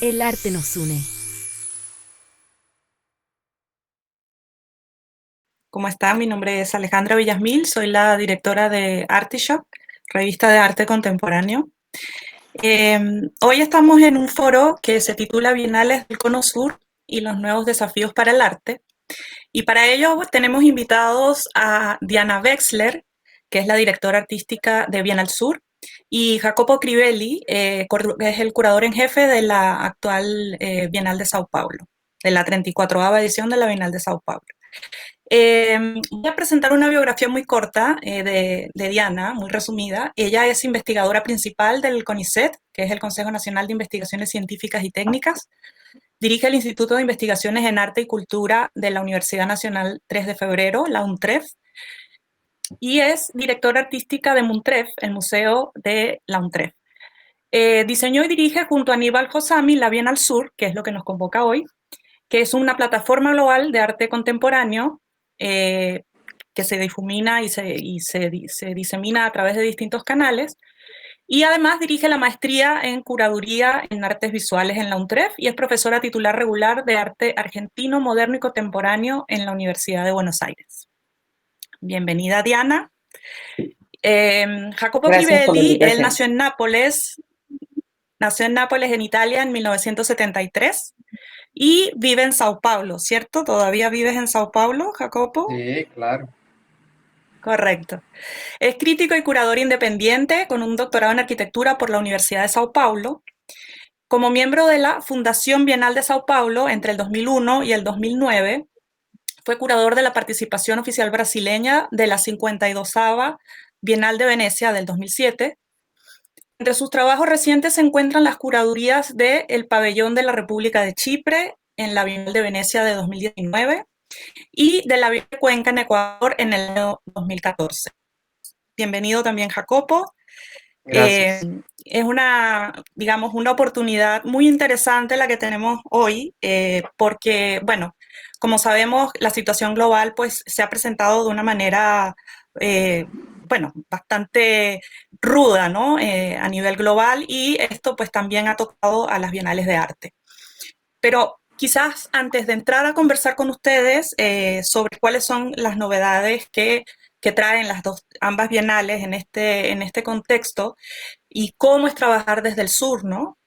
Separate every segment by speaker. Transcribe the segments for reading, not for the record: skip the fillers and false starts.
Speaker 1: El arte nos une.
Speaker 2: ¿Cómo están? Mi nombre es Alejandra Villasmil, soy la directora de Artishop, revista de arte contemporáneo. Hoy estamos en un foro que se titula Bienales del Cono Sur y los nuevos desafíos para el arte. Y para ello tenemos invitados a Diana Wexler, que es la directora artística de Bienal Sur, y Jacopo Crivelli, que es el curador en jefe de la actual Bienal de Sao Paulo, de la 34ª edición de la Bienal de Sao Paulo. Voy a presentar una biografía muy corta de Diana, muy resumida. Ella es investigadora principal del CONICET, que es el Consejo Nacional de Investigaciones Científicas y Técnicas. Dirige el Instituto de Investigaciones en Arte y Cultura de la Universidad Nacional 3 de Febrero, la UNTREF, y es directora artística de MUNTREF, el Museo de la UNTREF. Diseñó y dirige junto a Aníbal Josami la Bienal Sur, que es lo que nos convoca hoy, que es una plataforma global de arte contemporáneo eh, que se difumina se disemina a través de distintos canales. Y además dirige la maestría en curaduría en artes visuales en la UNTREF y es profesora titular regular de arte argentino, moderno y contemporáneo en la Universidad de Buenos Aires. Bienvenida, Diana. Jacopo
Speaker 3: Gracias por la
Speaker 2: Crivelli, él
Speaker 3: invitación.
Speaker 2: nació en Nápoles, en Italia, en 1973 y vive en Sao Paulo, ¿cierto? ¿Todavía vives en Sao Paulo, Jacopo?
Speaker 3: Sí, claro.
Speaker 2: Correcto. Es crítico y curador independiente con un doctorado en arquitectura por la Universidad de Sao Paulo. Como miembro de la Fundación Bienal de Sao Paulo entre el 2001 y el 2009, fue curador de la participación oficial brasileña de la 52ª Bienal de Venecia del 2007. Entre sus trabajos recientes se encuentran las curadurías de El Pabellón de la República de Chipre en la Bienal de Venecia de 2019 y de la Bienal de Cuenca en Ecuador en el año 2014. Bienvenido también, Jacopo. Eh,
Speaker 3: Gracias.
Speaker 2: es digamos, una oportunidad muy interesante la que tenemos hoy, porque, bueno, como sabemos, la situación global pues se ha presentado de una manera, bueno, bastante ruda, ¿no? A nivel global y esto pues también ha tocado a las bienales de arte. Pero quizás antes de entrar a conversar con ustedes sobre cuáles son las novedades que traen ambas bienales en este contexto y cómo es trabajar desde el sur, ¿no?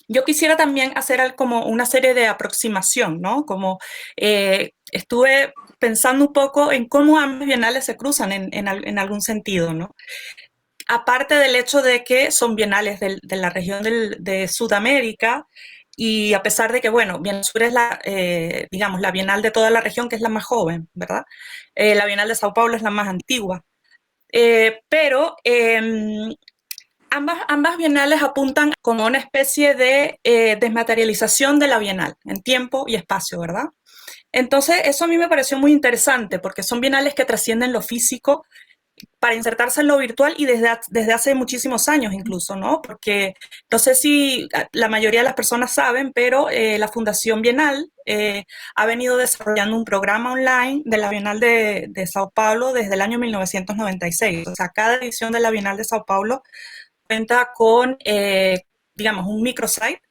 Speaker 2: Yo quisiera también hacer como una serie de aproximación, ¿no? Como estuve pensando un poco en cómo ambas bienales se cruzan en algún sentido, ¿no? Aparte del hecho de que son bienales de la región de Sudamérica, y a pesar de que, bueno, Bienal Sur es digamos, la bienal de toda la región, que es la más joven, ¿verdad? La Bienal de Sao Paulo es la más antigua. Pero ambas bienales apuntan como una especie de desmaterialización de la bienal en tiempo y espacio, ¿verdad? Entonces, eso a mí me pareció muy interesante porque son bienales que trascienden lo físico para insertarse en lo virtual y desde hace muchísimos años incluso, ¿no? Porque no sé si la mayoría de las personas saben, pero la Fundación Bienal ha venido desarrollando un programa online de la Bienal de Sao Paulo desde el año 1996. O sea, cada edición de la Bienal de Sao Paulo cuenta con, digamos, un microsite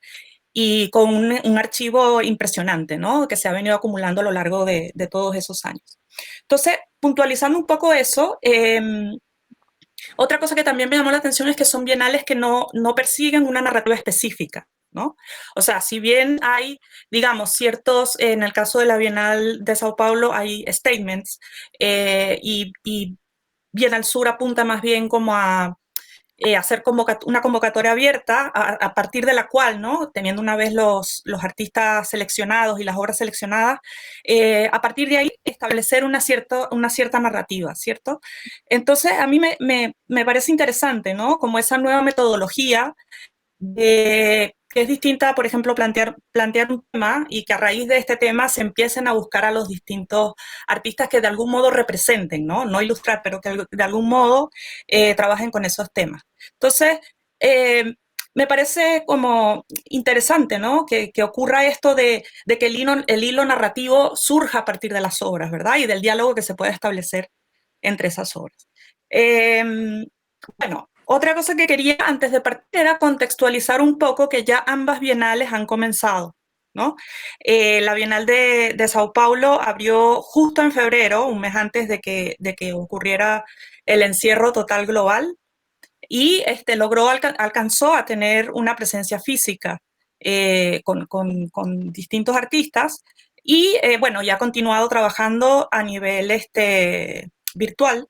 Speaker 2: y con un archivo impresionante, ¿no? Que se ha venido acumulando a lo largo de todos esos años. Entonces, puntualizando un poco eso, otra cosa que también me llamó la atención es que son bienales que no persiguen una narrativa específica, ¿no? O sea, si bien hay, digamos, en el caso de la Bienal de Sao Paulo hay statements y Bienal Sur apunta más bien como a hacer una convocatoria abierta a partir de la cual, ¿no? Teniendo una vez los artistas seleccionados y las obras seleccionadas, a partir de ahí establecer una cierta narrativa, ¿cierto? Entonces, a mí me parece interesante, ¿no? Como esa nueva metodología que es distinta, por ejemplo, plantear un tema y que a raíz de este tema se empiecen a buscar a los distintos artistas que de algún modo representen, ¿no? No ilustrar, pero que de algún modo trabajen con esos temas. Entonces, eh, me parece como interesante, ¿no? Que ocurra esto de que el hilo narrativo surja a partir de las obras, ¿verdad? Y del diálogo que se puede establecer entre esas obras. Eh, bueno, Otra cosa que quería antes de partir era contextualizar un poco que ya ambas bienales han comenzado, ¿no? La Bienal de Sao Paulo abrió justo en febrero, un mes antes de que ocurriera el encierro total global, y alcanzó a tener una presencia física con distintos artistas y bueno, ya ha continuado trabajando a nivel virtual.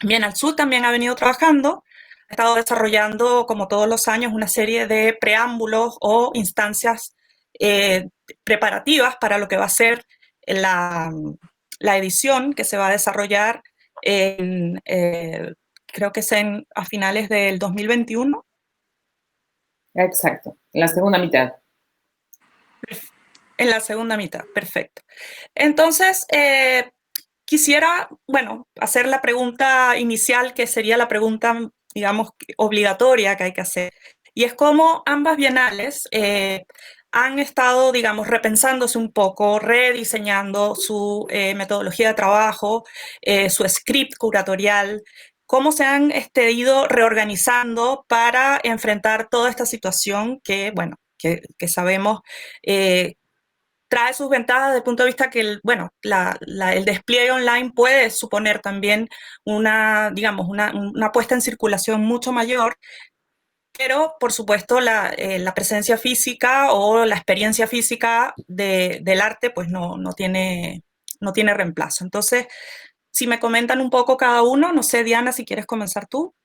Speaker 2: Bien, al Sur también ha venido trabajando, ha estado desarrollando, como todos los años, una serie de preámbulos o instancias eh, preparativas para lo que va a ser la, la edición que se va a desarrollar en, creo que es a finales del 2021.
Speaker 1: Exacto, en la segunda mitad.
Speaker 2: En la segunda mitad, perfecto. Entonces, quisiera, bueno, hacer la pregunta inicial, que sería la pregunta, digamos, obligatoria que hay que hacer. Y es cómo ambas bienales han estado, digamos, repensándose un poco, rediseñando su metodología de trabajo, su script curatorial, cómo se han ido reorganizando para enfrentar toda esta situación que, bueno, que sabemos trae sus ventajas desde el punto de vista que bueno, el despliegue online puede suponer también digamos, una puesta en circulación mucho mayor, pero por supuesto la presencia física o la experiencia física del arte pues no tiene reemplazo. Entonces, si me comentan un poco cada uno, no sé, Diana, si quieres comenzar tú.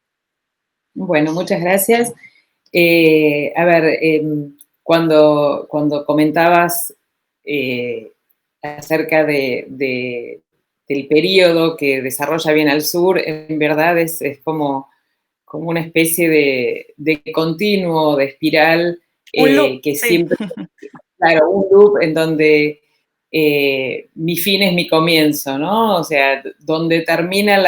Speaker 1: Bueno, muchas gracias. A ver, cuando comentabas acerca del periodo que desarrolla Bien al Sur, en verdad es como una especie de continuo, de espiral,
Speaker 2: Un loop,
Speaker 1: que
Speaker 2: sí.
Speaker 1: siempre, claro, un loop en donde mi fin es mi comienzo, ¿no? O sea, donde termina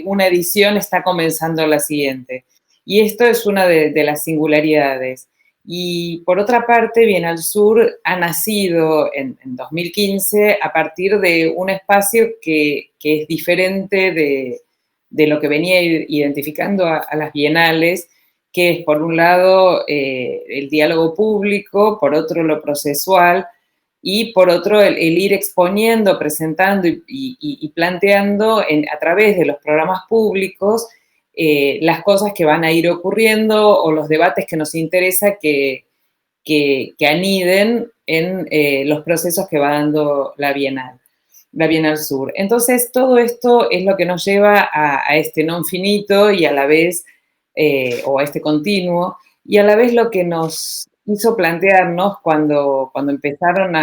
Speaker 1: una edición está comenzando la siguiente. Y esto es una de las singularidades. Y por otra parte, Bien al Sur ha nacido en 2015 a partir de un espacio que es diferente de lo que venía identificando a las bienales, que es por un lado el diálogo público, por otro lo procesual, y por otro el ir exponiendo, presentando y planteando a través de los programas públicos las cosas que van a ir ocurriendo o los debates que nos interesa que aniden en los procesos que va dando la Bienal Sur. Entonces, todo esto es lo que nos lleva a este non finito y a la vez, o a este continuo, y a la vez lo que nos hizo plantearnos cuando empezaron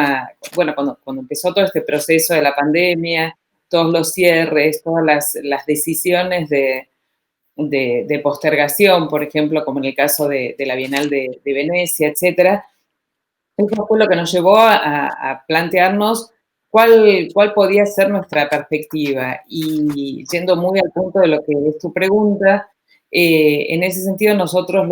Speaker 1: bueno, cuando empezó todo este proceso de la pandemia, todos los cierres, todas las decisiones de postergación, por ejemplo, como en el caso de la Bienal de Venecia, etcétera. Eso fue lo que nos llevó a plantearnos cuál podía ser nuestra perspectiva. Y yendo muy al punto de lo que es tu pregunta, en ese sentido nosotros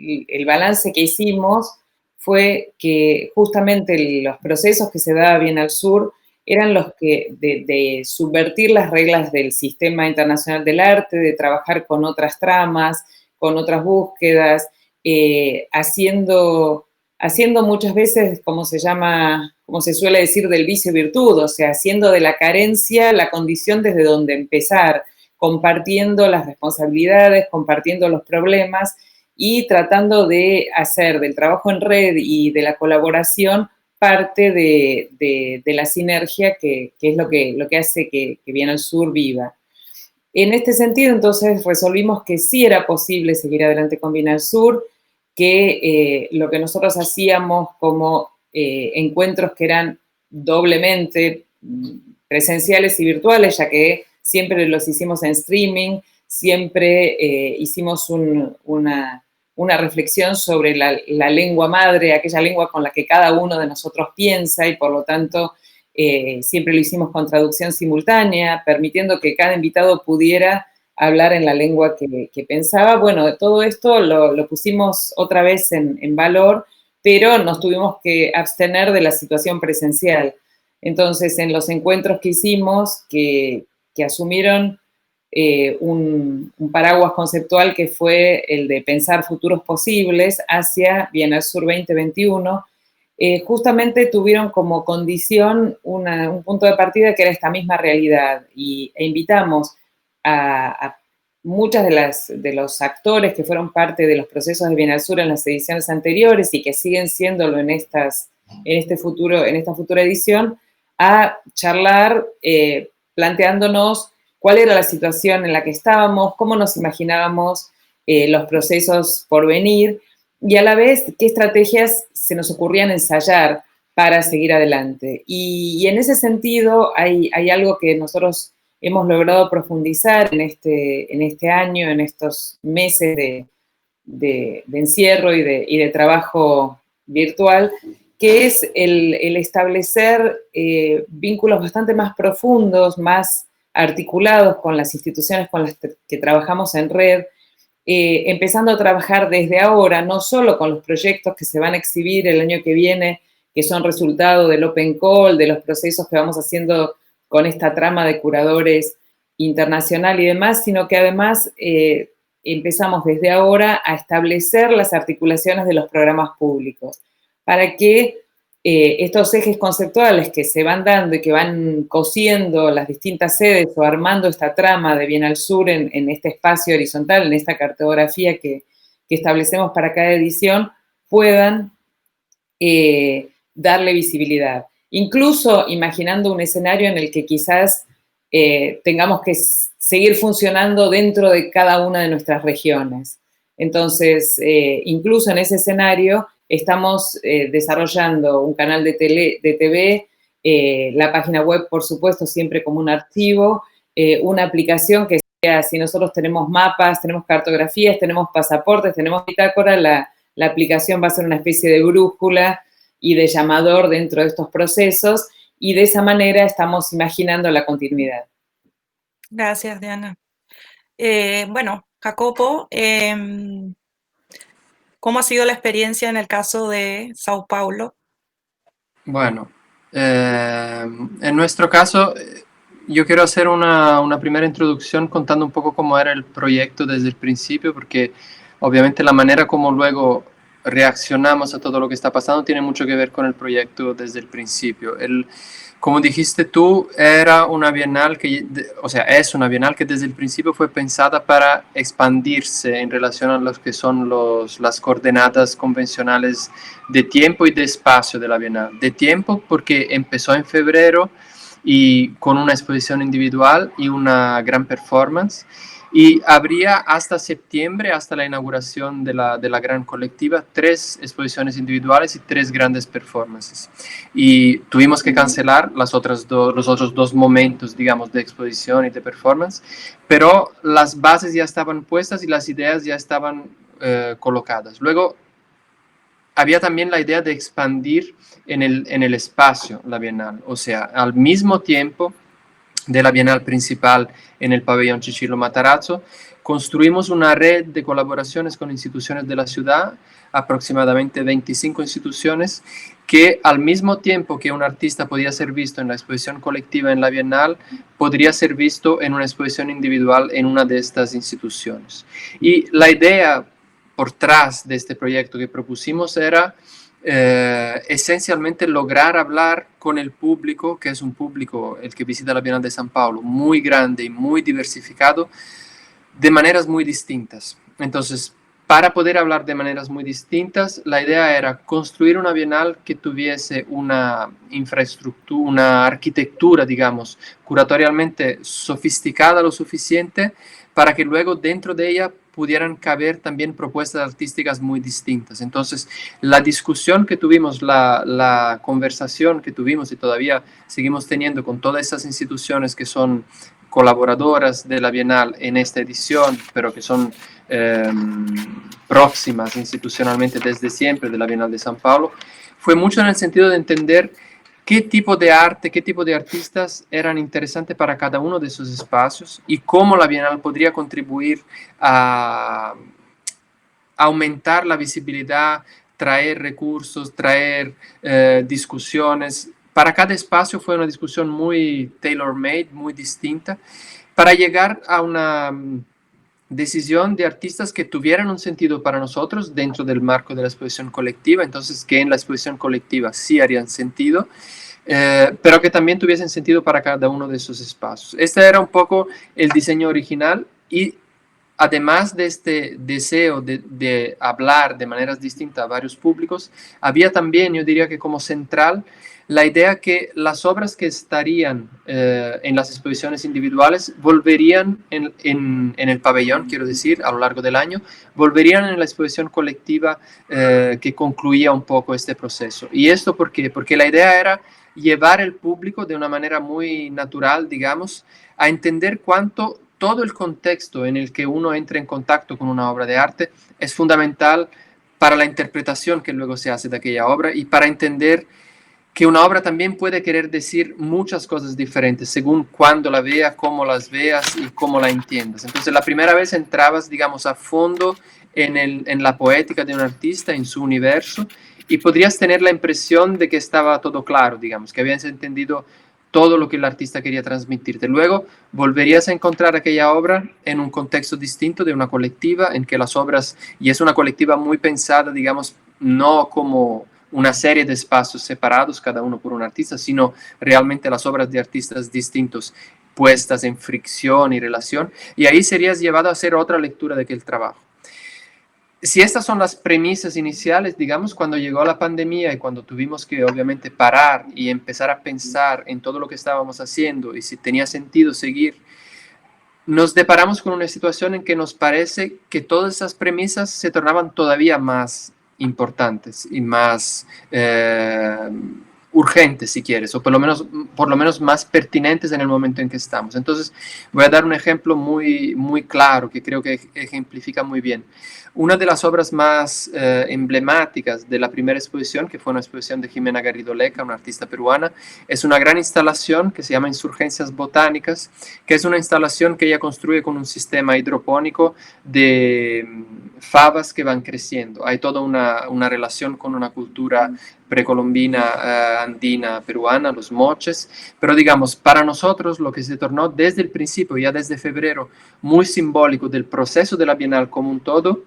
Speaker 1: el balance que hicimos fue que justamente los procesos que se daban bien al sur eran los que de subvertir las reglas del sistema internacional del arte, de trabajar con otras tramas, con otras búsquedas, haciendo muchas veces, como se llama, como se suele decir, del vicio virtud, o sea, haciendo de la carencia la condición desde donde empezar, compartiendo las responsabilidades, compartiendo los problemas y tratando de hacer del trabajo en red y de la colaboración parte de la sinergia que es lo que hace que Bien al Sur viva. En este sentido, entonces, resolvimos que sí era posible seguir adelante con Bien al Sur, que lo que nosotros hacíamos como encuentros que eran doblemente presenciales y virtuales, ya que siempre los hicimos en streaming, siempre hicimos una reflexión sobre la lengua madre, aquella lengua con la que cada uno de nosotros piensa y por lo tanto siempre lo hicimos con traducción simultánea, permitiendo que cada invitado pudiera hablar en la lengua que pensaba. Bueno, todo esto lo pusimos otra vez en valor, pero nos tuvimos que abstener de la situación presencial. Entonces, en los encuentros que hicimos, que asumieron un paraguas conceptual que fue el de pensar futuros posibles hacia Bienal Sur 2021, justamente tuvieron como condición un punto de partida que era esta misma realidad e invitamos a muchas de los actores que fueron parte de los procesos de Bienal Sur en las ediciones anteriores y que siguen siéndolo en esta futura edición, a charlar planteándonos cuál era la situación en la que estábamos, cómo nos imaginábamos los procesos por venir y a la vez qué estrategias se nos ocurrían ensayar para seguir adelante. Y en ese sentido hay algo que nosotros hemos logrado profundizar en este año, en estos meses de encierro y de trabajo virtual, que es el establecer vínculos bastante más profundos, más articulados con las instituciones con las que trabajamos en red, empezando a trabajar desde ahora, no solo con los proyectos que se van a exhibir el año que viene, que son resultado del Open Call, de los procesos que vamos haciendo con esta trama de curadores internacional y demás, sino que además empezamos desde ahora a establecer las articulaciones de los programas públicos para que estos ejes conceptuales que se van dando y que van cosiendo las distintas sedes o armando esta trama de Bienal Sur en este espacio horizontal, en esta cartografía que establecemos para cada edición, puedan darle visibilidad. Incluso imaginando un escenario en el que quizás tengamos que seguir funcionando dentro de cada una de nuestras regiones. Entonces, incluso en ese escenario, estamos desarrollando un canal de TV, la página web, por supuesto, siempre como un archivo, una aplicación que sea, si nosotros tenemos mapas, tenemos cartografías, tenemos pasaportes, tenemos bitácora, la aplicación va a ser una especie de brújula y de llamador dentro de estos procesos, y de esa manera estamos imaginando la continuidad.
Speaker 2: Gracias, Diana. Bueno, Jacopo, ¿cómo ha sido la experiencia en el caso de Sao Paulo?
Speaker 3: Bueno, en nuestro caso, yo quiero hacer una primera introducción contando un poco cómo era el proyecto desde el principio, porque obviamente la manera como luego reaccionamos a todo lo que está pasando tiene mucho que ver con el proyecto desde el principio. Como dijiste tú, era una bienal es una bienal que desde el principio fue pensada para expandirse en relación a los que son las coordenadas convencionales de tiempo y de espacio de la bienal. De tiempo porque empezó en febrero y con una exposición individual y una gran performance. Y habría hasta septiembre, hasta la inauguración de la gran colectiva, 3 exposiciones individuales y 3 grandes performances. Y tuvimos que cancelar los otros 2 momentos, digamos, de exposición y de performance, pero las bases ya estaban puestas y las ideas ya estaban colocadas. Luego, había también la idea de expandir en el espacio la Bienal, o sea, al mismo tiempo de la Bienal principal en el pabellón Cicillo Matarazzo, construimos una red de colaboraciones con instituciones de la ciudad, aproximadamente 25 instituciones, que al mismo tiempo que un artista podía ser visto en la exposición colectiva en la Bienal, podría ser visto en una exposición individual en una de estas instituciones. Y la idea por detrás de este proyecto que propusimos era esencialmente lograr hablar con el público, que es un público, el que visita la Bienal de San Paulo, muy grande y muy diversificado, de maneras muy distintas. Entonces, para poder hablar de maneras muy distintas, la idea era construir una bienal que tuviese una infraestructura, una arquitectura, digamos, curatorialmente sofisticada lo suficiente para que luego dentro de ella pudieran caber también propuestas artísticas muy distintas. Entonces, la discusión que tuvimos, la conversación que tuvimos y todavía seguimos teniendo con todas esas instituciones que son colaboradoras de la Bienal en esta edición, pero que son próximas institucionalmente desde siempre de la Bienal de San Paulo, fue mucho en el sentido de entender qué tipo de arte, qué tipo de artistas eran interesantes para cada uno de esos espacios y cómo la Bienal podría contribuir a aumentar la visibilidad, traer recursos, traer discusiones. Para cada espacio fue una discusión muy tailor-made, muy distinta, para llegar a una decisión de artistas que tuvieran un sentido para nosotros dentro del marco de la exposición colectiva, entonces que en la exposición colectiva sí harían sentido, pero que también tuviesen sentido para cada uno de esos espacios. Este era un poco el diseño original y además de este deseo de hablar de maneras distintas a varios públicos, había también, yo diría que como central, la idea que las obras que estarían en las exposiciones individuales volverían en el pabellón, quiero decir, a lo largo del año, volverían en la exposición colectiva que concluía un poco este proceso. ¿Y esto por qué? Porque la idea era llevar el público de una manera muy natural, digamos, a entender cuánto todo el contexto en el que uno entra en contacto con una obra de arte es fundamental para la interpretación que luego se hace de aquella obra y para entender que una obra también puede querer decir muchas cosas diferentes según cuándo la veas, cómo las veas y cómo la entiendas. Entonces, la primera vez entrabas, digamos, a fondo en la poética de un artista, en su universo, y podrías tener la impresión de que estaba todo claro, digamos, que habías entendido todo lo que el artista quería transmitirte. Luego volverías a encontrar aquella obra en un contexto distinto de una colectiva, en que las obras, y es una colectiva muy pensada, digamos, no como una serie de espacios separados, cada uno por un artista, sino realmente las obras de artistas distintos puestas en fricción y relación, y ahí serías llevado a hacer otra lectura de aquel trabajo. Si estas son las premisas iniciales, digamos, cuando llegó la pandemia y cuando tuvimos que obviamente parar y empezar a pensar en todo lo que estábamos haciendo y si tenía sentido seguir, nos deparamos con una situación en que nos parece que todas esas premisas se tornaban todavía más importantes y más urgentes, si quieres, o por lo menos más pertinentes en el momento en que estamos. Entonces, voy a dar un ejemplo muy, muy claro que creo que ejemplifica muy bien. Una de las obras más emblemáticas de la primera exposición, que fue una exposición de Jimena Garrido Leca, una artista peruana, es una gran instalación que se llama Insurgencias Botánicas, que es una instalación que ella construye con un sistema hidropónico de fabas que van creciendo. Hay toda una relación con una cultura precolombina, andina, peruana, los moches, pero digamos, para nosotros lo que se tornó desde el principio, ya desde febrero, muy simbólico del proceso de la Bienal como un todo,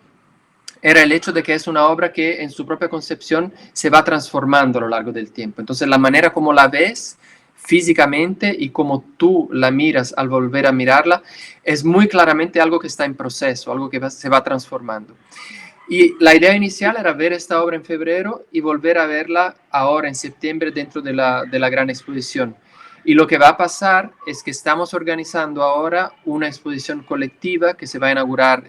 Speaker 3: era el hecho de que es una obra que en su propia concepción se va transformando a lo largo del tiempo. Entonces, la manera como la ves físicamente y como tú la miras al volver a mirarla, es muy claramente algo que está en proceso, algo que se va transformando. Y la idea inicial era ver esta obra en febrero y volver a verla ahora en septiembre dentro de la gran exposición. Y lo que va a pasar es que estamos organizando ahora una exposición colectiva que se va a inaugurar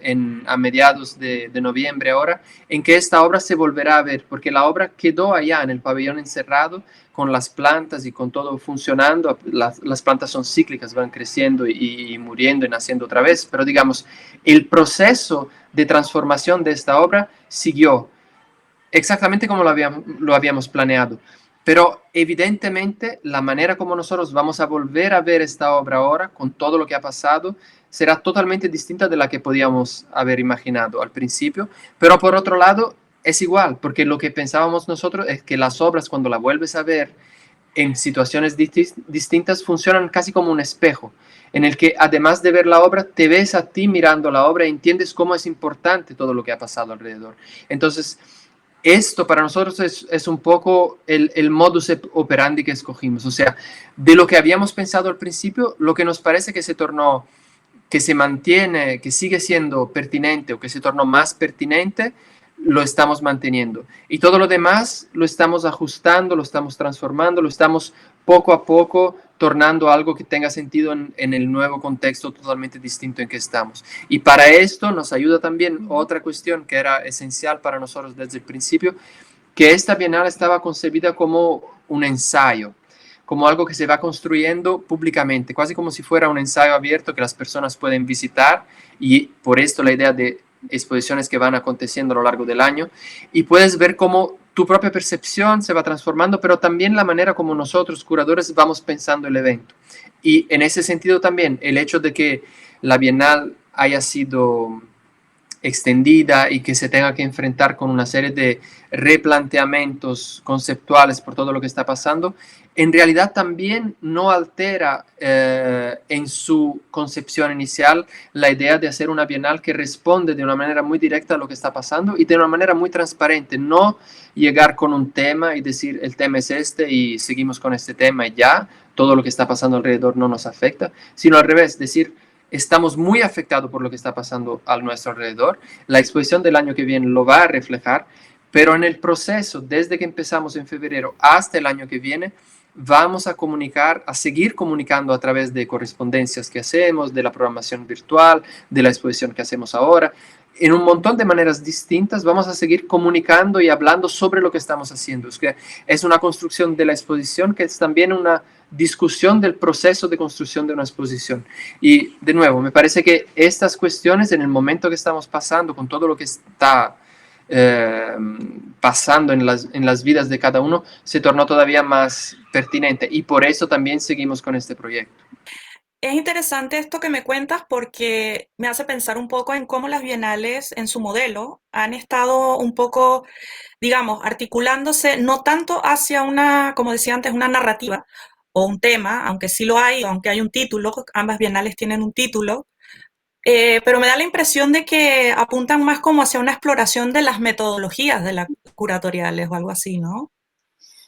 Speaker 3: a mediados de noviembre ahora, en que esta obra se volverá a ver, porque la obra quedó allá en el pabellón encerrado, con las plantas y con todo funcionando. Las plantas son cíclicas, van creciendo y muriendo y naciendo otra vez, pero digamos, el proceso de transformación de esta obra siguió exactamente como lo habíamos planeado. Pero evidentemente la manera como nosotros vamos a volver a ver esta obra ahora, con todo lo que ha pasado, será totalmente distinta de la que podíamos haber imaginado al principio. Pero por otro lado, es igual, porque lo que pensábamos nosotros es que las obras, cuando la vuelves a ver en situaciones distintas, funcionan casi como un espejo, en el que además de ver la obra, te ves a ti mirando la obra y entiendes cómo es importante todo lo que ha pasado alrededor. Entonces, esto para nosotros es un poco el modus operandi que escogimos. O sea, de lo que habíamos pensado al principio, lo que nos parece que se tornó, que se mantiene, que sigue siendo pertinente o que se tornó más pertinente, lo estamos manteniendo. Y todo lo demás lo estamos ajustando, lo estamos transformando, lo estamos poco a poco tornando algo que tenga sentido en el nuevo contexto totalmente distinto en que estamos. Y para esto nos ayuda también otra cuestión que era esencial para nosotros desde el principio, que esta Bienal estaba concebida como un ensayo, como algo que se va construyendo públicamente, casi como si fuera un ensayo abierto que las personas pueden visitar, y por esto la idea de exposiciones que van aconteciendo a lo largo del año, y puedes ver cómo tu propia percepción se va transformando, pero también la manera como nosotros, curadores, vamos pensando el evento. Y en ese sentido también, el hecho de que la Bienal haya sido extendida y que se tenga que enfrentar con una serie de replanteamientos conceptuales por todo lo que está pasando, en realidad también no altera en su concepción inicial la idea de hacer una bienal que responde de una manera muy directa a lo que está pasando y de una manera muy transparente, no llegar con un tema y decir el tema es este y seguimos con este tema y ya, todo lo que está pasando alrededor no nos afecta, sino al revés, decir estamos muy afectados por lo que está pasando a nuestro alrededor, la exposición del año que viene lo va a reflejar, pero en el proceso, desde que empezamos en febrero hasta el año que viene, vamos a comunicar, a seguir comunicando a través de correspondencias que hacemos, de la programación virtual, de la exposición que hacemos ahora. En un montón de maneras distintas vamos a seguir comunicando y hablando sobre lo que estamos haciendo. Es que es una construcción de la exposición que es también una discusión del proceso de construcción de una exposición. Y de nuevo, me parece que estas cuestiones en el momento que estamos pasando, con todo lo que está pasando en las vidas de cada uno, se tornó todavía más pertinente y por eso también seguimos con este proyecto.
Speaker 2: Es interesante esto que me cuentas porque me hace pensar un poco en cómo las bienales en su modelo han estado un poco, digamos, articulándose no tanto hacia una, como decía antes, una narrativa o un tema, aunque sí lo hay, aunque hay un título, ambas bienales tienen un título, pero me da la impresión de que apuntan más como hacia una exploración de las metodologías de las curatoriales o algo así, ¿no?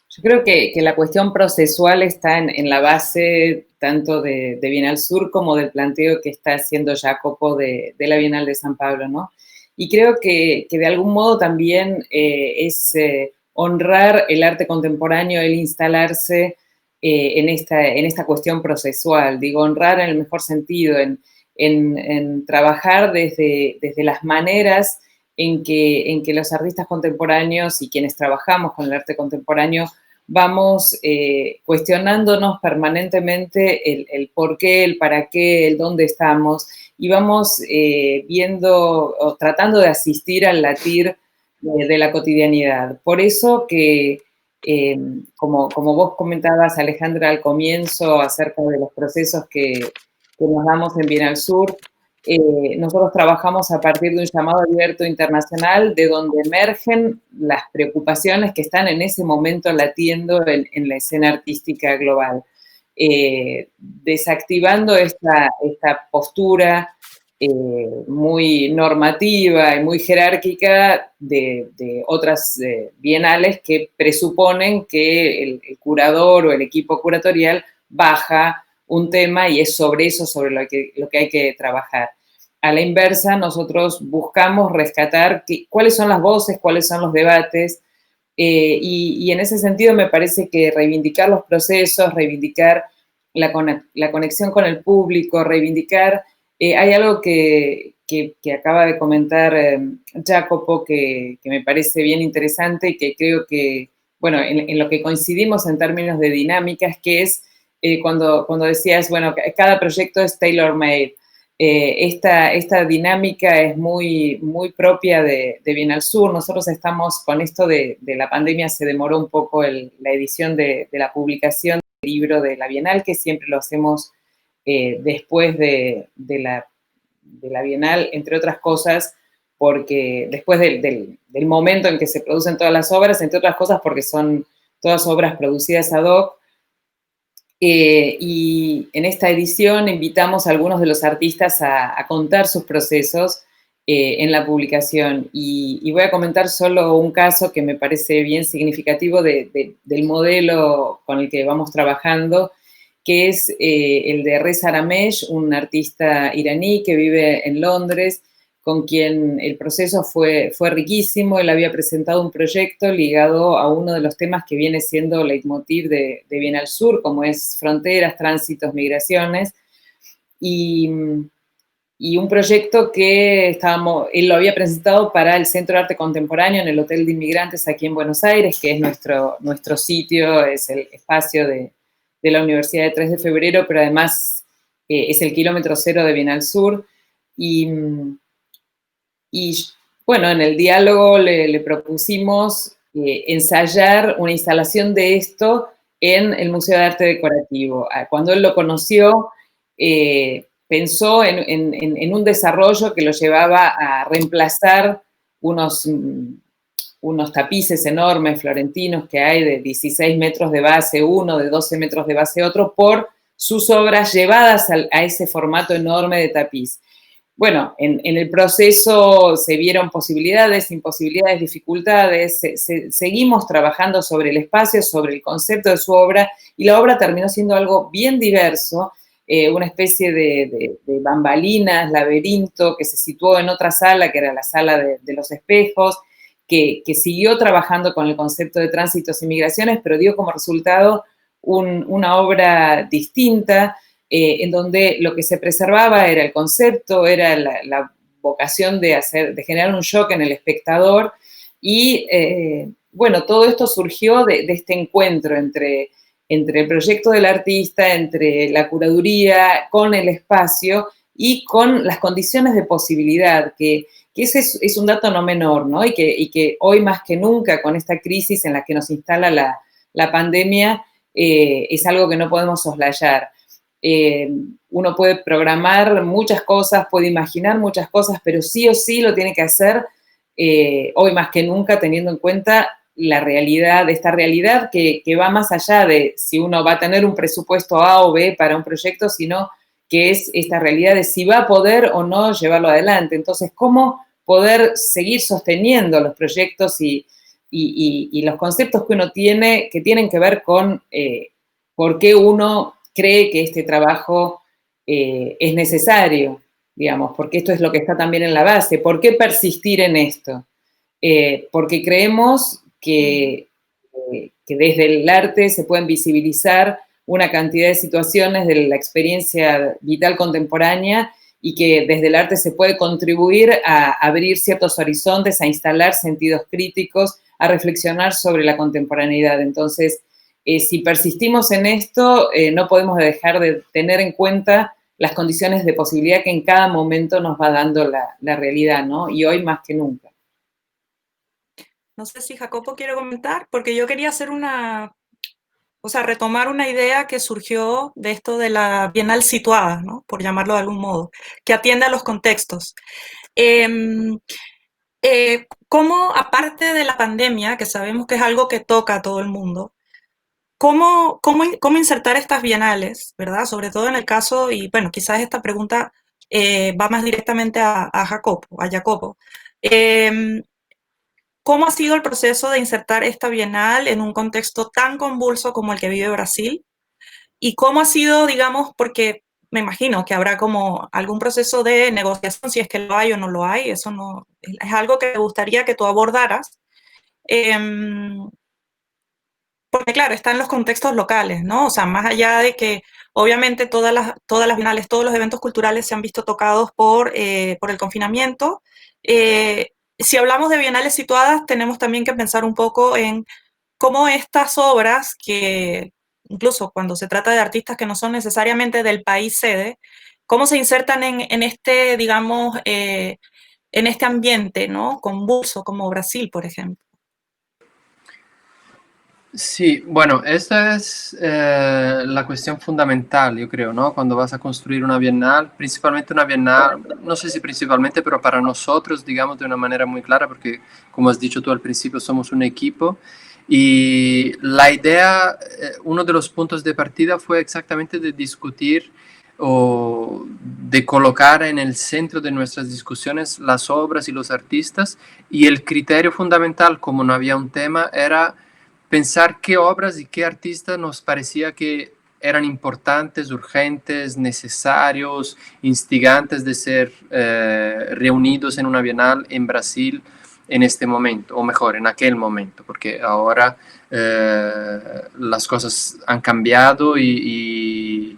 Speaker 1: Yo creo que la cuestión procesual está en la base tanto de Bienal Sur como del planteo que está haciendo Jacopo de la Bienal de San Pablo, ¿no? Y creo que de algún modo también es honrar el arte contemporáneo, el instalarse en esta cuestión procesual, digo, honrar en el mejor sentido, en trabajar desde las maneras en que los artistas contemporáneos y quienes trabajamos con el arte contemporáneo vamos cuestionándonos permanentemente el por qué, el para qué, el dónde estamos, y vamos viendo o tratando de asistir al latir de la cotidianidad. Por eso que, como vos comentabas, Alejandra, al comienzo, acerca de los procesos que nos damos en Bienal Sur, nosotros trabajamos a partir de un llamado abierto internacional de donde emergen las preocupaciones que están en ese momento latiendo en la escena artística global, desactivando esta postura muy normativa y muy jerárquica de otras bienales que presuponen que el curador o el equipo curatorial baja un tema y es sobre eso sobre lo que hay que trabajar. A la inversa, nosotros buscamos rescatar cuáles son las voces, cuáles son los debates, y en ese sentido me parece que reivindicar los procesos, reivindicar la conexión con el público, reivindicar, hay algo que acaba de comentar Jacopo que me parece bien interesante y que creo que, bueno, en lo que coincidimos en términos de dinámicas, que es cuando decías, bueno, cada proyecto es tailor-made. Esta dinámica es muy, muy propia de Bienal Sur. Nosotros estamos con esto de la pandemia, se demoró un poco la edición de la publicación del libro de la Bienal, que siempre lo hacemos después de la Bienal, entre otras cosas, porque después del momento en que se producen todas las obras, entre otras cosas porque son todas obras producidas ad hoc. Y en esta edición invitamos a algunos de los artistas a contar sus procesos en la publicación. Y voy a comentar solo un caso que me parece bien significativo del modelo con el que vamos trabajando, que es el de Reza Aramesh, un artista iraní que vive en Londres, con quien el proceso fue riquísimo. Él había presentado un proyecto ligado a uno de los temas que viene siendo leitmotiv de Bienal Sur, como es fronteras, tránsitos, migraciones, y un proyecto que él lo había presentado para el Centro de Arte Contemporáneo en el Hotel de Inmigrantes aquí en Buenos Aires, que es nuestro sitio, es el espacio de la Universidad de 3 de Febrero, pero además es el kilómetro cero de Bienal Sur. Y bueno, en el diálogo le propusimos ensayar una instalación de esto en el Museo de Arte Decorativo. Cuando él lo conoció, pensó en un desarrollo que lo llevaba a reemplazar unos tapices enormes florentinos que hay de 16 metros de base uno, de 12 metros de base otro, por sus obras llevadas a ese formato enorme de tapiz. Bueno, en el proceso se vieron posibilidades, imposibilidades, dificultades, seguimos trabajando sobre el espacio, sobre el concepto de su obra, y la obra terminó siendo algo bien diverso, una especie de bambalinas, laberinto, que se situó en otra sala, que era la sala de los espejos, que siguió trabajando con el concepto de tránsitos y migraciones, pero dio como resultado una obra distinta, en donde lo que se preservaba era el concepto, era la vocación de generar un shock en el espectador, y bueno, todo esto surgió de este encuentro entre el proyecto del artista, entre la curaduría, con el espacio y con las condiciones de posibilidad, que ese es un dato no menor, ¿no? Y que hoy más que nunca, con esta crisis en la que nos instala la pandemia, es algo que no podemos soslayar. Uno puede programar muchas cosas, puede imaginar muchas cosas, pero sí o sí lo tiene que hacer hoy más que nunca, teniendo en cuenta la realidad, esta realidad que va más allá de si uno va a tener un presupuesto A o B para un proyecto, sino que es esta realidad de si va a poder o no llevarlo adelante. Entonces, ¿cómo poder seguir sosteniendo los proyectos y los conceptos que uno tiene, que tienen que ver con por qué uno cree que este trabajo es necesario, digamos, porque esto es lo que está también en la base? ¿Por qué persistir en esto? Porque creemos que desde el arte se pueden visibilizar una cantidad de situaciones de la experiencia vital contemporánea, y que desde el arte se puede contribuir a abrir ciertos horizontes, a instalar sentidos críticos, a reflexionar sobre la contemporaneidad. Entonces, si persistimos en esto, no podemos dejar de tener en cuenta las condiciones de posibilidad que en cada momento nos va dando la realidad, ¿no? Y hoy más que nunca.
Speaker 2: No sé si Jacopo quiere comentar, porque yo quería hacer retomar una idea que surgió de esto de la Bienal situada, ¿no? Por llamarlo de algún modo, que atiende a los contextos. ¿Cómo, aparte de la pandemia, que sabemos que es algo que toca a todo el mundo, cómo insertar estas bienales, ¿verdad? Sobre todo en el caso, y bueno, quizás esta pregunta va más directamente a Jacopo. ¿Cómo ha sido el proceso de insertar esta bienal en un contexto tan convulso como el que vive Brasil? ¿Y cómo ha sido, digamos, porque me imagino que habrá como algún proceso de negociación, si es que lo hay o no lo hay, eso no, es algo que me gustaría que tú abordaras, porque claro, está en los contextos locales, ¿no? O sea, más allá de que obviamente todas las bienales, todos los eventos culturales se han visto tocados por el confinamiento. Si hablamos de bienales situadas, tenemos también que pensar un poco en cómo estas obras, que incluso cuando se trata de artistas que no son necesariamente del país sede, cómo se insertan en este, digamos, en este ambiente, ¿no? Convulso, como Brasil, por ejemplo.
Speaker 3: Sí, bueno, esta es la cuestión fundamental, yo creo, ¿no? Cuando vas a construir una bienal, principalmente una bienal, no sé si principalmente, pero para nosotros, digamos, de una manera muy clara, porque como has dicho tú al principio, somos un equipo, y la idea, uno de los puntos de partida fue exactamente de discutir o de colocar en el centro de nuestras discusiones las obras y los artistas, y el criterio fundamental, como no había un tema, era pensar qué obras y qué artistas nos parecía que eran importantes, urgentes, necesarios, instigantes de ser reunidos en una bienal en Brasil en este momento, o mejor, en aquel momento, porque ahora las cosas han cambiado y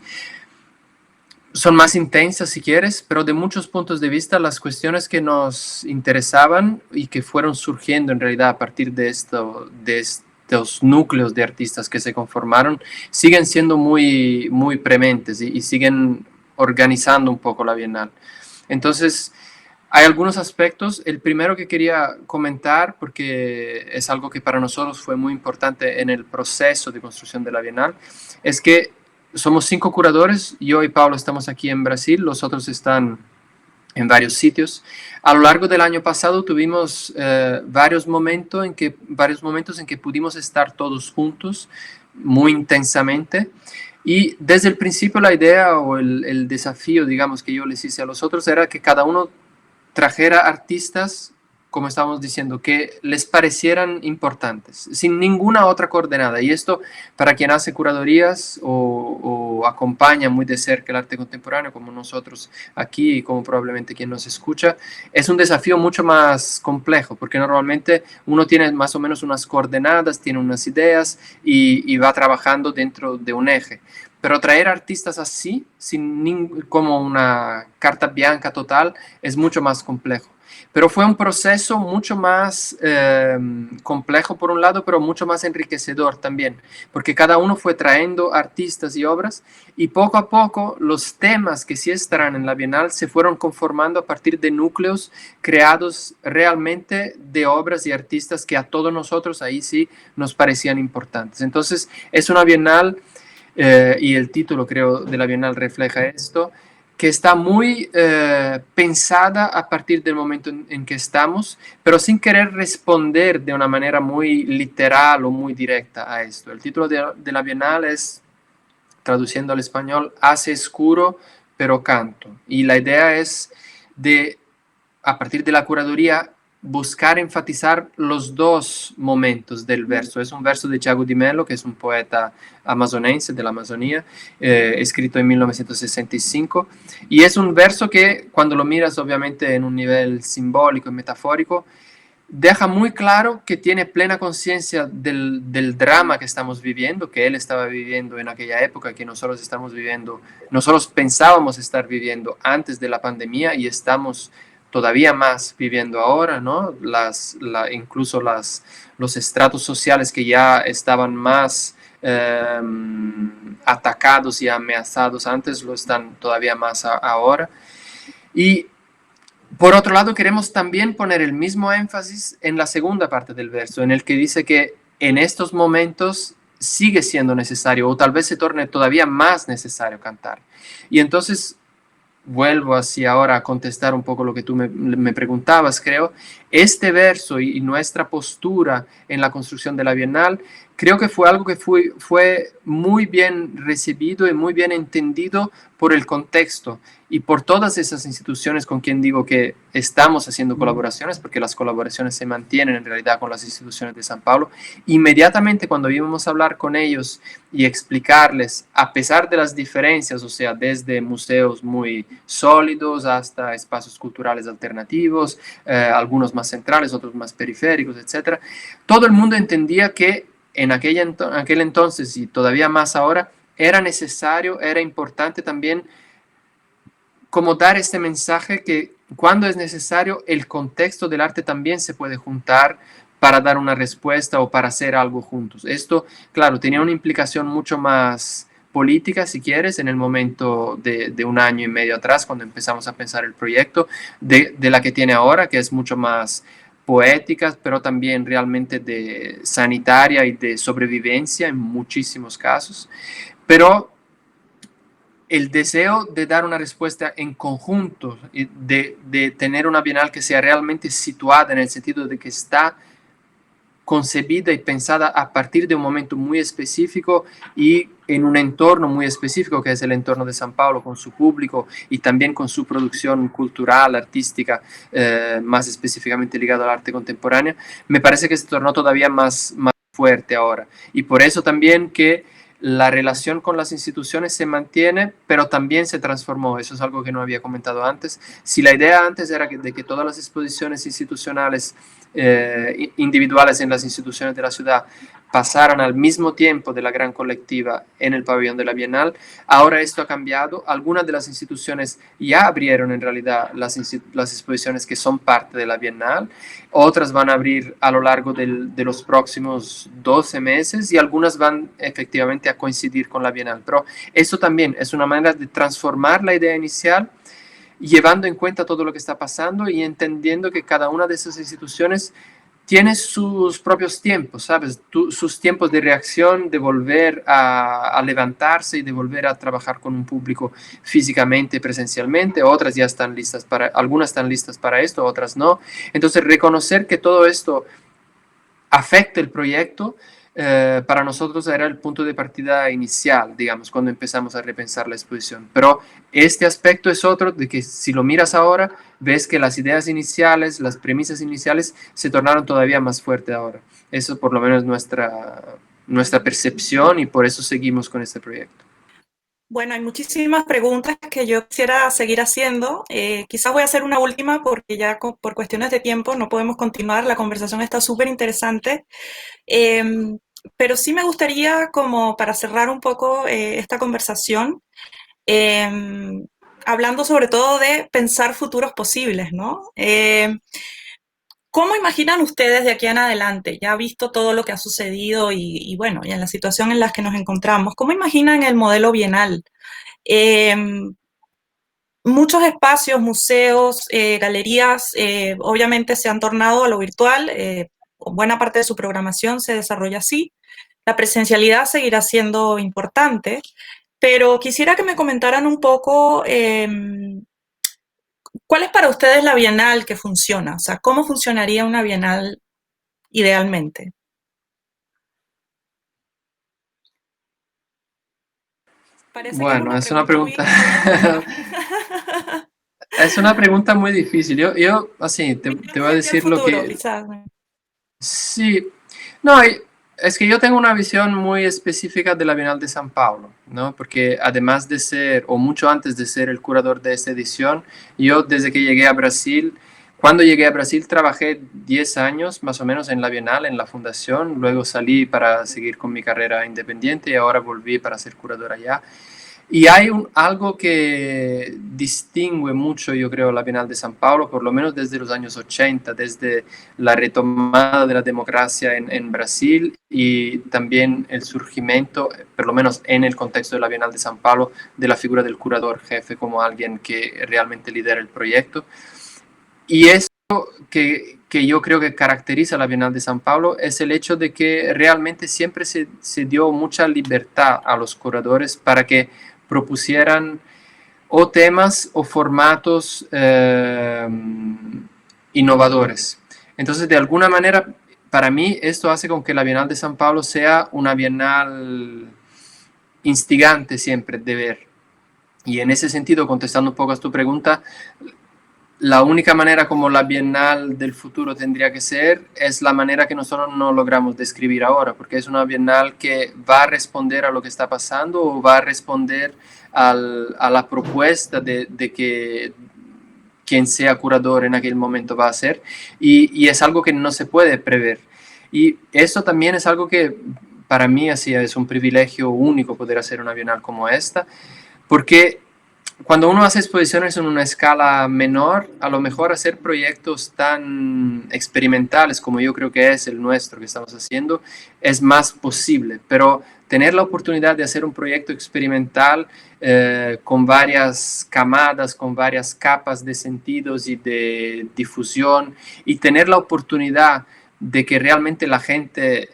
Speaker 3: son más intensas si quieres, pero de muchos puntos de vista las cuestiones que nos interesaban y que fueron surgiendo en realidad a partir de estos núcleos de artistas que se conformaron siguen siendo muy, muy prementes y siguen organizando un poco la Bienal. Entonces, hay algunos aspectos. El primero que quería comentar, porque es algo que para nosotros fue muy importante en el proceso de construcción de la Bienal, es que somos 5 curadores, yo y Pablo estamos aquí en Brasil, los otros están en varios sitios. A lo largo del año pasado tuvimos varios momentos en que pudimos estar todos juntos muy intensamente. Y desde el principio la idea o el desafío, digamos, que yo les hice a los otros era que cada uno trajera artistas, como estábamos diciendo, que les parecieran importantes, sin ninguna otra coordenada. Y esto, para quien hace curadurías o acompaña muy de cerca el arte contemporáneo, como nosotros aquí y como probablemente quien nos escucha, es un desafío mucho más complejo, porque normalmente uno tiene más o menos unas coordenadas, tiene unas ideas y va trabajando dentro de un eje. Pero traer artistas así, como una carta blanca total, es mucho más complejo. Pero fue un proceso mucho más complejo por un lado, pero mucho más enriquecedor también, porque cada uno fue trayendo artistas y obras y poco a poco los temas que sí estarán en la Bienal se fueron conformando a partir de núcleos creados realmente de obras y artistas que a todos nosotros ahí sí nos parecían importantes. Entonces es una Bienal, y el título creo de la Bienal refleja esto, que está muy pensada a partir del momento en que estamos, pero sin querer responder de una manera muy literal o muy directa a esto. El título de la Bienal es, traduciendo al español, Hace escuro pero canto. Y la idea es de, a partir de la curaduría, buscar enfatizar los dos momentos del verso. Es un verso de Thiago de Mello, que es un poeta amazonense de la Amazonía, escrito en 1965, y es un verso que cuando lo miras obviamente en un nivel simbólico y metafórico, deja muy claro que tiene plena conciencia del drama que estamos viviendo, que él estaba viviendo en aquella época, que nosotros estamos viviendo, nosotros pensábamos estar viviendo antes de la pandemia y estamos todavía más viviendo ahora, ¿no? Incluso los estratos sociales que ya estaban más atacados y amenazados antes, lo están todavía más ahora. Y por otro lado, queremos también poner el mismo énfasis en la segunda parte del verso, en el que dice que en estos momentos sigue siendo necesario, o tal vez se torne todavía más necesario cantar. Y entonces vuelvo así ahora a contestar un poco lo que tú me preguntabas, creo. Este verso y nuestra postura en la construcción de la Bienal, creo que fue algo que fue muy bien recibido y muy bien entendido por el contexto y por todas esas instituciones con quien digo que estamos haciendo colaboraciones, porque las colaboraciones se mantienen en realidad con las instituciones de San Pablo. Inmediatamente cuando íbamos a hablar con ellos y explicarles, a pesar de las diferencias, o sea, desde museos muy sólidos hasta espacios culturales alternativos, algunos más centrales, otros más periféricos, etc., todo el mundo entendía que en aquel entonces y todavía más ahora, era necesario, era importante también como dar este mensaje que cuando es necesario, el contexto del arte también se puede juntar para dar una respuesta o para hacer algo juntos. Esto, claro, tenía una implicación mucho más política, si quieres, en el momento de un año y medio atrás, cuando empezamos a pensar el proyecto, de la que tiene ahora, que es mucho más poética, pero también realmente de sanitaria y de sobrevivencia en muchísimos casos. Pero el deseo de dar una respuesta en conjunto, de tener una Bienal que sea realmente situada en el sentido de que está concebida y pensada a partir de un momento muy específico y en un entorno muy específico, que es el entorno de San Pablo, con su público y también con su producción cultural, artística, más específicamente ligada al arte contemporáneo, me parece que se tornó todavía más fuerte ahora. Y por eso también que la relación con las instituciones se mantiene, pero también se transformó. Eso es algo que no había comentado antes. Si la idea antes era de que todas las exposiciones institucionales individuales en las instituciones de la ciudad pasaran al mismo tiempo de la gran colectiva en el pabellón de la Bienal, ahora esto ha cambiado. Algunas de las instituciones ya abrieron en realidad las exposiciones que son parte de la Bienal, otras van a abrir a lo largo de los próximos 12 meses y algunas van efectivamente a coincidir con la Bienal. Pero eso también es una manera de transformar la idea inicial, llevando en cuenta todo lo que está pasando y entendiendo que cada una de esas instituciones tiene sus propios tiempos, ¿sabes? Sus tiempos de reacción, de volver a levantarse y de volver a trabajar con un público físicamente, presencialmente. Otras ya están listas algunas están listas para esto, otras no. Entonces, reconocer que todo esto afecta el proyecto, para nosotros era el punto de partida inicial, digamos, cuando empezamos a repensar la exposición. Pero este aspecto es otro, de que si lo miras ahora, ves que las ideas iniciales, las premisas iniciales se tornaron todavía más fuertes ahora. Eso por lo menos es nuestra percepción, y por eso seguimos con este proyecto.
Speaker 2: Bueno, hay muchísimas preguntas que yo quisiera seguir haciendo. Quizás voy a hacer una última porque ya por cuestiones de tiempo no podemos continuar. La conversación está súper interesante. Pero sí me gustaría, como para cerrar un poco esta conversación, hablando sobre todo de pensar futuros posibles, ¿no? ¿Cómo imaginan ustedes de aquí en adelante? Ya visto todo lo que ha sucedido y bueno, y en la situación en la que nos encontramos, ¿cómo imaginan el modelo bienal? Muchos espacios, museos, galerías, obviamente se han tornado a lo virtual. Buena parte de su programación se desarrolla así. La presencialidad seguirá siendo importante, pero quisiera que me comentaran un poco cuál es para ustedes la bienal que funciona, o sea, cómo funcionaría una bienal idealmente. Parece que
Speaker 3: Bueno, es una pregunta. Es una pregunta muy difícil. Yo así, te voy a decir lo
Speaker 2: futuro,
Speaker 3: que...
Speaker 2: quizás.
Speaker 3: Sí, no, es que yo tengo una visión muy específica de la Bienal de San Paulo, ¿no? Porque además de ser, o mucho antes de ser el curador de esta edición, yo desde que llegué a Brasil, cuando llegué a Brasil trabajé 10 años más o menos en la Bienal, en la fundación, luego salí para seguir con mi carrera independiente y ahora volví para ser curador allá. Y hay algo que distingue mucho, yo creo, la Bienal de San Paulo, por lo menos desde los años 80, desde la retomada de la democracia en Brasil y también el surgimiento, por lo menos en el contexto de la Bienal de San Paulo, de la figura del curador jefe como alguien que realmente lidera el proyecto. Y eso que yo creo que caracteriza la Bienal de San Paulo es el hecho de que realmente siempre se dio mucha libertad a los curadores para que propusieran o temas o formatos innovadores. Entonces, de alguna manera, para mí, esto hace con que la Bienal de San Pablo sea una bienal instigante siempre de ver. Y en ese sentido, contestando un poco a tu pregunta, la única manera como la bienal del futuro tendría que ser es la manera que nosotros no logramos describir ahora, porque es una bienal que va a responder a lo que está pasando o va a responder a la propuesta de que quien sea curador en aquel momento va a hacer, y es algo que no se puede prever. Y eso también es algo que para mí así es un privilegio único poder hacer una bienal como esta, porque cuando uno hace exposiciones en una escala menor, a lo mejor hacer proyectos tan experimentales como yo creo que es el nuestro que estamos haciendo, es más posible. Pero tener la oportunidad de hacer un proyecto experimental con varias camadas, con varias capas de sentidos y de difusión, y tener la oportunidad de que realmente la gente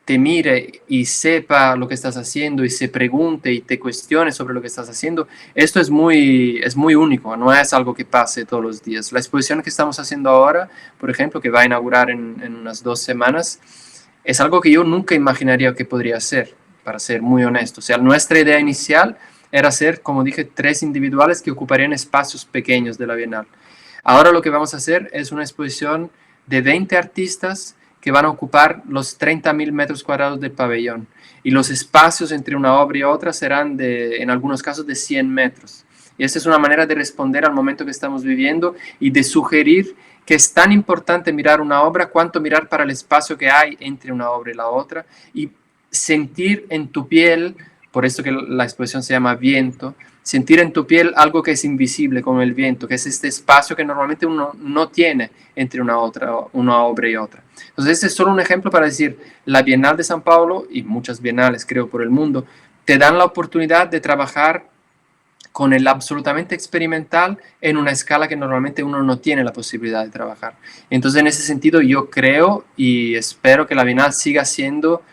Speaker 3: te mire y sepa lo que estás haciendo y se pregunte y te cuestione sobre lo que estás haciendo, esto es muy único, no es algo que pase todos los días. La exposición que estamos haciendo ahora, por ejemplo, que va a inaugurar en unas 2 semanas, es algo que yo nunca imaginaría que podría ser, para ser muy honesto. O sea, nuestra idea inicial era hacer, como dije, 3 individuales que ocuparían espacios pequeños de la Bienal. Ahora lo que vamos a hacer es una exposición de 20 artistas que van a ocupar los 30.000 metros cuadrados del pabellón. Y los espacios entre una obra y otra serán, en algunos casos, de 100 metros. Y esta es una manera de responder al momento que estamos viviendo y de sugerir que es tan importante mirar una obra cuanto mirar para el espacio que hay entre una obra y la otra, y sentir en tu piel, por eso que la exposición se llama Viento, sentir en tu piel algo que es invisible como el viento, que es este espacio que normalmente uno no tiene entre una obra y otra. Entonces, este es solo un ejemplo para decir, la Bienal de San Paulo y muchas bienales, creo, por el mundo, te dan la oportunidad de trabajar con el absolutamente experimental en una escala que normalmente uno no tiene la posibilidad de trabajar. Entonces, en ese sentido, yo creo y espero que la Bienal siga siendo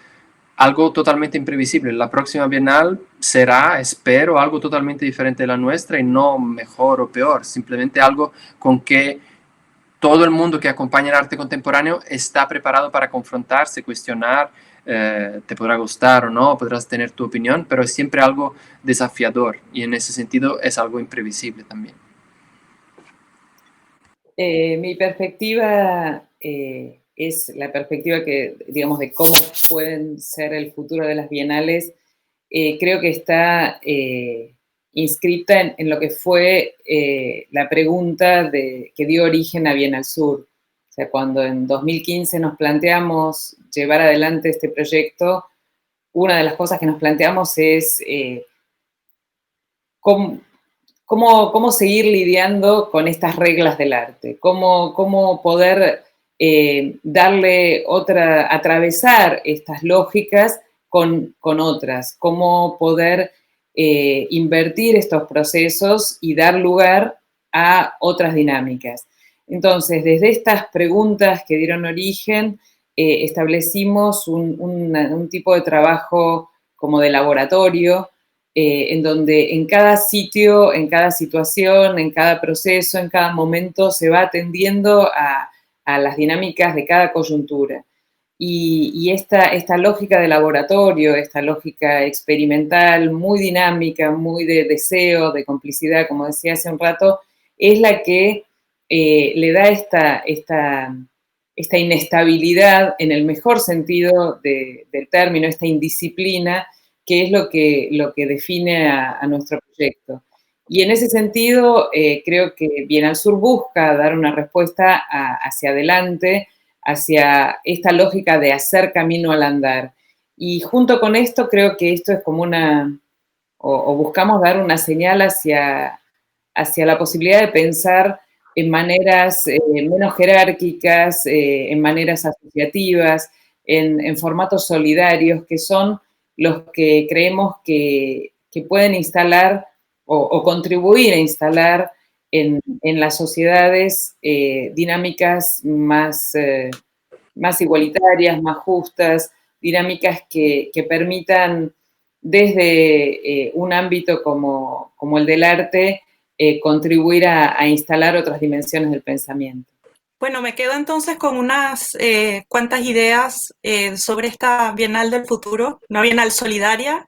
Speaker 3: algo totalmente imprevisible. La próxima Bienal será, espero, algo totalmente diferente de la nuestra y no mejor o peor, simplemente algo con que todo el mundo que acompaña el arte contemporáneo está preparado para confrontarse, cuestionar, te podrá gustar o no, podrás tener tu opinión, pero es siempre algo desafiador y en ese sentido es algo imprevisible también.
Speaker 1: Mi perspectiva es la perspectiva que, digamos, de cómo pueden ser el futuro de las bienales. Creo que está inscrita en lo que fue la pregunta que dio origen a Bienal Sur. O sea, cuando en 2015 nos planteamos llevar adelante este proyecto, una de las cosas que nos planteamos es cómo seguir lidiando con estas reglas del arte, cómo poder atravesar estas lógicas con otras, cómo poder invertir estos procesos y dar lugar a otras dinámicas. Entonces, desde estas preguntas que dieron origen, establecimos un tipo de trabajo como de laboratorio, en donde en cada sitio, en cada situación, en cada proceso, en cada momento se va atendiendo a las dinámicas de cada coyuntura. Y esta lógica de laboratorio, esta lógica experimental, muy dinámica, muy de deseo, de complicidad, como decía hace un rato, es la que le da esta inestabilidad, en el mejor sentido del término, esta indisciplina, que es lo que define a nuestro proyecto. Y en ese sentido, creo que Bienal Sur busca dar una respuesta hacia adelante, hacia esta lógica de hacer camino al andar. Y junto con esto, creo que esto es como o buscamos dar una señal hacia la posibilidad de pensar en maneras menos jerárquicas, en maneras asociativas, en formatos solidarios, que son los que creemos que pueden instalar o contribuir a instalar en las sociedades dinámicas más igualitarias, más justas, dinámicas que permitan desde un ámbito como el del arte contribuir a instalar otras dimensiones del pensamiento.
Speaker 2: Bueno, me quedo entonces con unas cuantas ideas sobre esta Bienal del futuro, una Bienal solidaria,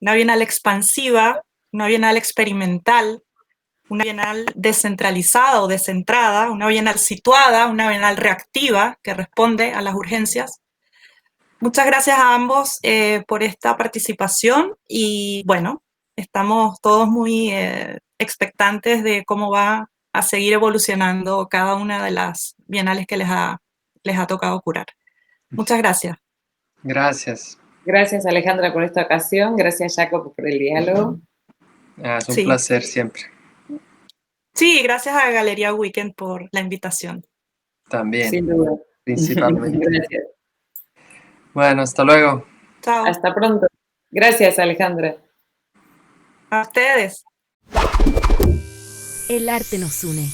Speaker 2: una Bienal expansiva, una Bienal experimental, una Bienal descentralizada o descentrada, una Bienal situada, una Bienal reactiva que responde a las urgencias. Muchas gracias a ambos por esta participación y bueno, estamos todos muy expectantes de cómo va a seguir evolucionando cada una de las bienales que les ha tocado curar. Muchas gracias.
Speaker 3: Gracias.
Speaker 1: Gracias, Alejandra, por esta ocasión. Gracias, Jacob, por el diálogo.
Speaker 3: Es un placer siempre.
Speaker 2: Sí, gracias a Galería Weekend por la invitación.
Speaker 3: También.
Speaker 1: Sin duda.
Speaker 3: Principalmente.
Speaker 1: Gracias.
Speaker 3: Bueno, hasta luego.
Speaker 2: Chao.
Speaker 1: Hasta pronto. Gracias, Alejandra.
Speaker 2: A ustedes.
Speaker 4: El arte nos une.